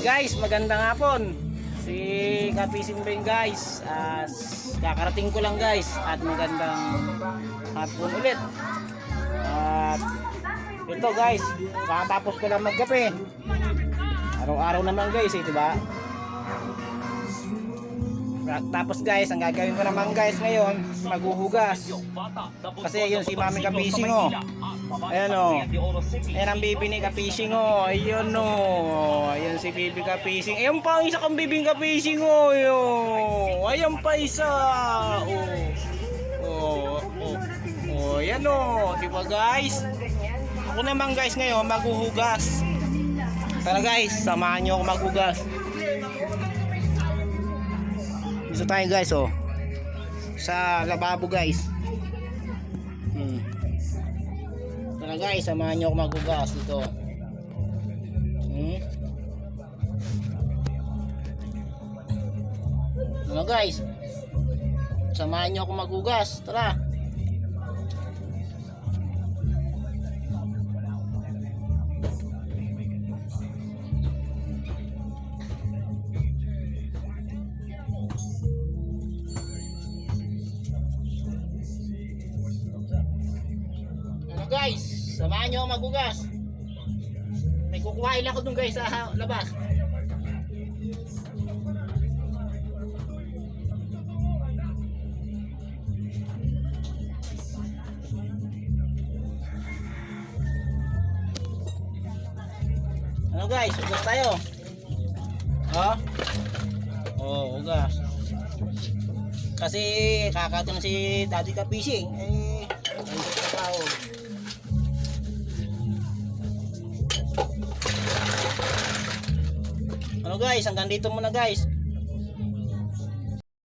Guys, magandang hapon. Si Kapising Ben guys. Kakarating ko lang guys. At magandang hapon ulit. At ito guys, kakatapos ko lang magkape. Araw-araw naman guys, diba? Tapos guys, ang gagawin ko naman guys ngayon, maghuhugas. Kasi yun si Mami Kapising oh. Ayan oh. Ayan ang bibi ni Kapising oh. Ayun oh. Ayan si bibi Kapising. Ayan pa ang isa kang bibing Kapising oh. Ayan pa isa. Oh. Ayan oh. Diba guys? Ako naman guys ngayon maghuhugas. Tara guys, samahan nyo ako maghugas. Dito tayo guys oh. Sa lababo guys. Tara guys, samahan nyo ako maghugas dito. Ano guys? Samahan nyo ako maghugas. Tara. Guys, samahan nyo ako maghugas. May kukuhain lang ako dun guys sa labas. Ano guys, hugas tayo. Hugas. Kasi kakatong si Daddy Kapising tao. Ano guys, hanggang dito muna guys.